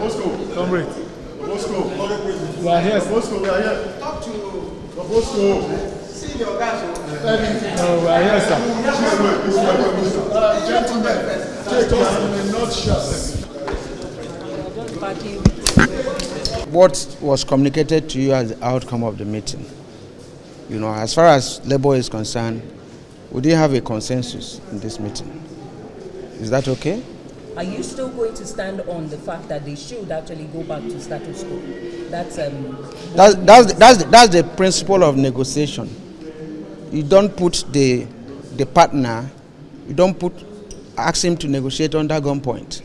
Bosco, comrade. Bosco, we are here. Bosco, we are here. Talk to Bosco. See your guys. No, we are here, sir. Gentlemen, take us in a nutshell. What was communicated to you as the outcome of the meeting? You know, as far as Labour is concerned, we didn't have a consensus in this meeting. Is that okay? Are you still going to stand on the fact that they should actually go back to status quo? That's the principle of negotiation. You don't put the partner, you don't ask him to negotiate under gunpoint.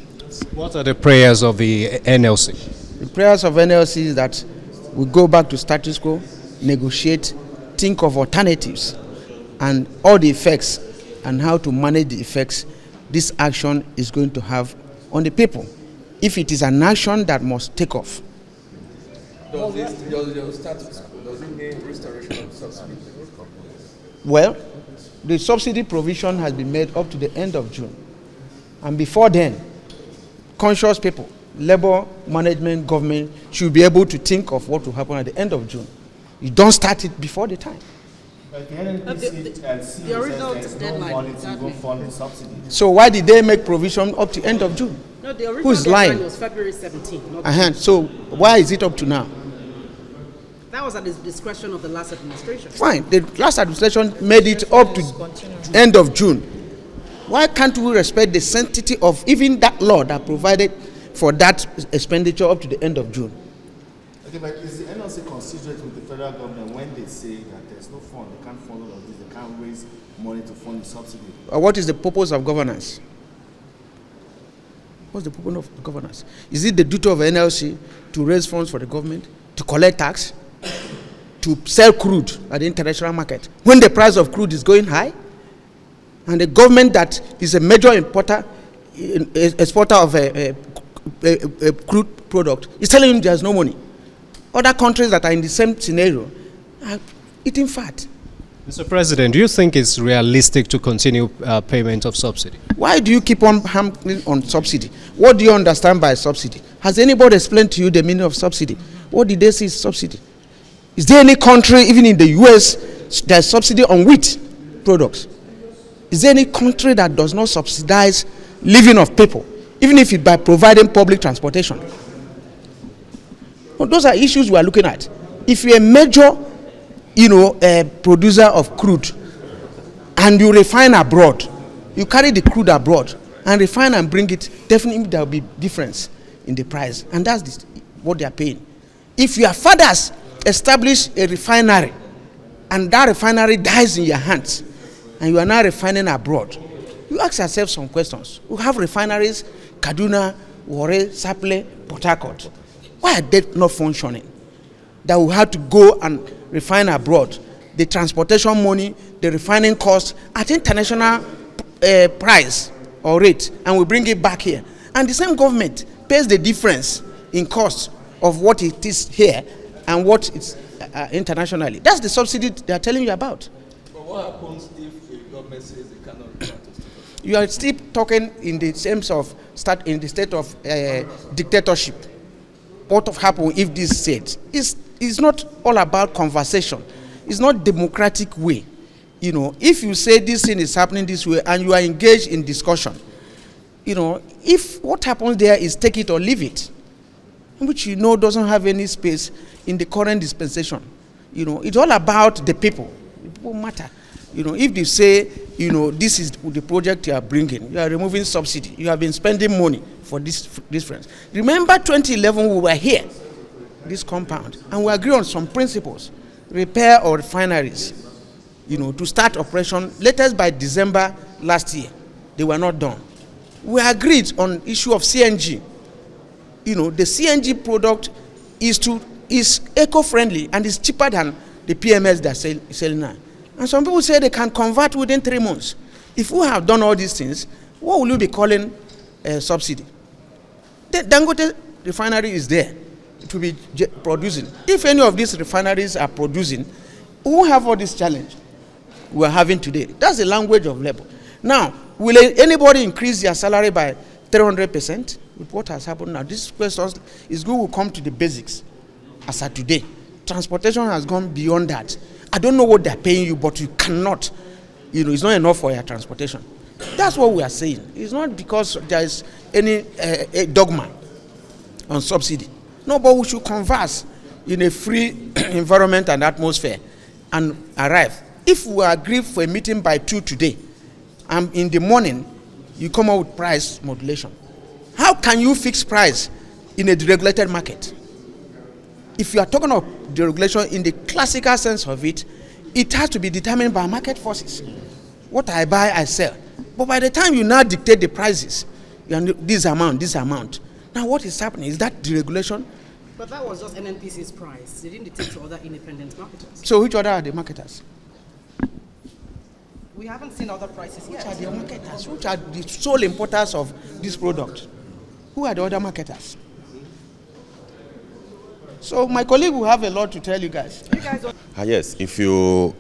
What are the prayers of the NLC? The prayers of NLC is that we go back to status quo, negotiate, think of alternatives and all the effects and how to manage the effects this action is going to have on the people. If it is an action that must take off. Does it mean restoration of subsidy? Well, the subsidy provision has been made up to the end of June. And before then, conscious people, Labour, management, government should be able to think of what will happen at the end of June. You don't start it before the time. The original deadline. So why did they make provision up to end of June? No, the original Who's lying? was February 17th. So why is it up to now? That was at the discretion of the last administration. Fine. The last administration made it up to end of June. Why can't we respect the sanctity of even that law that provided for that expenditure up to the end of June? Okay, but is the NLC considerate with the federal government when they say that there's no fund, they can't fund all of this, they can't raise money to fund the subsidy? What is the purpose of governance? What's the purpose of governance? Is it the duty of NLC to raise funds for the government, to collect tax, to sell crude at the international market when the price of crude is going high? And the government that is a major exporter of a crude product is telling him there's no money. Other countries that are in the same scenario are eating fat. Mr. President, do you think it's realistic to continue payment of subsidy? Why do you keep on hammering on subsidy? What do you understand by subsidy? Has anybody explained to you the meaning of subsidy? What did they say is subsidy? Is there any country, even in the US, there's subsidy on wheat products? Is there any country that does not subsidize living of people, even if it's by providing public transportation? Well, those are issues we are looking at. If you're a major, producer of crude, and you refine abroad, you carry the crude abroad and refine and bring it, definitely there will be difference in the price, and that's what they are paying. If your fathers establish a refinery, and that refinery dies in your hands, and you are now refining abroad, you ask yourself some questions. We have refineries, Kaduna, Warri, Sapele, Port Harcourt. Why are they not functioning? That we have to go and refine abroad. The transportation money, the refining cost at international price or rate, and we bring it back here. And the same government pays the difference in cost of what it is here and what it's internationally. That's the subsidy they are telling you about. But what happens if the government says they cannot return to status? You are still talking in the sense of in the state of dictatorship. What will happen if this said? It's not all about conversation. It's not democratic way. If you say this thing is happening this way and you are engaged in discussion, if what happens there is take it or leave it, which doesn't have any space in the current dispensation. It's all about the people. The people matter. If they say, this is the project you are bringing, you are removing subsidy, you have been spending money for this friends. Remember 2011, we were here, this compound, and we agree on some principles. Repair our refineries, to start operation latest by December last year. They were not done. We agreed on issue of CNG. The CNG product is eco-friendly and is cheaper than the PMS they are selling now. And some people say they can convert within 3 months. If we have done all these things, what will you be calling subsidy? The Dangote refinery is there to be producing. If any of these refineries are producing, we won't have all this challenge we are having today. That's the language of labor. Now, will anybody increase their salary by 300%? with what has happened now. This question is going to come to the basics as of today. Transportation has gone beyond that. I don't know what they're paying you, but you cannot, it's not enough for your transportation. That's what we are saying. It's not because there is any a dogma on subsidy. No, but we should converse in a free environment and atmosphere and arrive. If we agree for a meeting by 2 today, and in the morning, you come out with price modulation. How can you fix price in a deregulated market? If you are talking of deregulation in the classical sense of it, it has to be determined by market forces. What I buy, I sell. But by the time you now dictate the prices, this amount. Now what is happening? Is that deregulation? But that was just NNPC's price. They didn't dictate to other independent marketers. So which other are the marketers? We haven't seen other prices yet. Which are the marketers? Which are the sole importers of this product? Who are the other marketers? So my colleague will have a lot to tell you guys. Yes, if you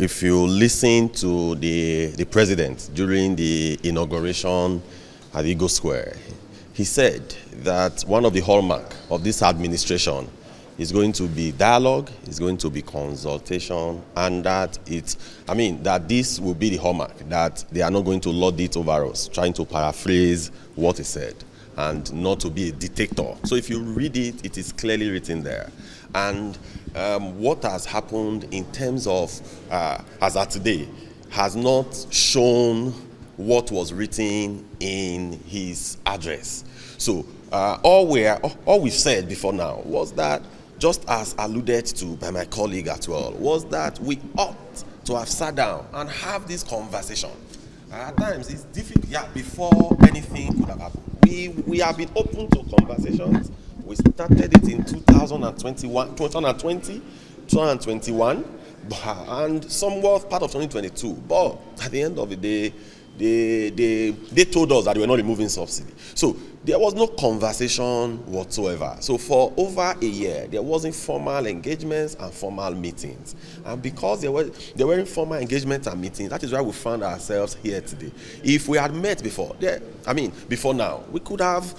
listen to the president during the inauguration at Eagle Square, he said that one of the hallmark of this administration is going to be dialogue, is going to be consultation, and that that this will be the hallmark, that they are not going to lord it over us, trying to paraphrase what he said, and not to be a dictator. So if you read it, it is clearly written there. And what has happened in terms of, as of today, has not shown what was written in his address. So all we said before now was that, just as alluded to by my colleague as well, was that we ought to have sat down and have this conversation. At times it's difficult, before anything could have happened. We have been open to conversations. We started it in 2021, and somewhat part of 2022. But at the end of the day, they told us that they were not removing subsidy. So there was no conversation whatsoever. So for over a year, there wasn't formal engagements and formal meetings. And because there were informal engagements and meetings, that is why we found ourselves here today. If we had met before now, we could have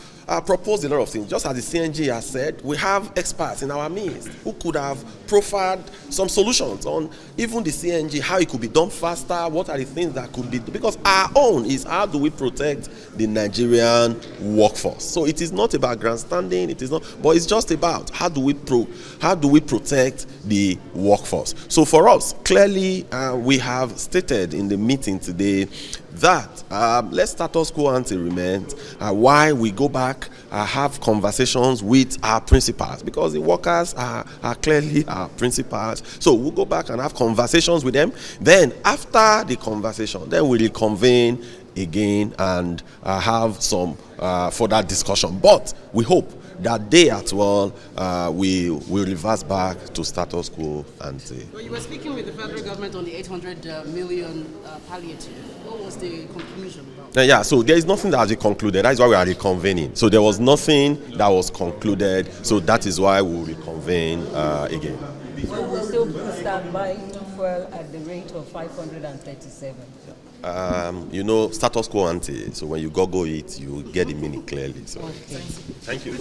proposed a lot of things. Just as the CNG has said, we have experts in our midst who could have profiled some solutions on even the CNG, how it could be done faster, what are the things that could be, because our own is how do we protect the Nigerian workforce. So it is not about grandstanding, it is not, but it's just about how do we protect the workforce. So for us, clearly we have stated in the meeting today that let's status quo ante remain, why we go back, have conversations with our principals, because the workers are clearly our principals. So we'll go back and have conversations with them. Then after the conversation, then we'll reconvene again and have some further discussion. But we hope that day as well, we will reverse back to status quo ante. Well, you were speaking with the federal government on the 800 million palliative. What was the conclusion about? So there is nothing that has been concluded. That is why we are reconvening. So there was nothing that was concluded. So that is why we will reconvene again. So we'll still start buying fuel at the rate of 537. Status quo ante. So when you Google it, you get the meaning clearly. So, okay. Thank you.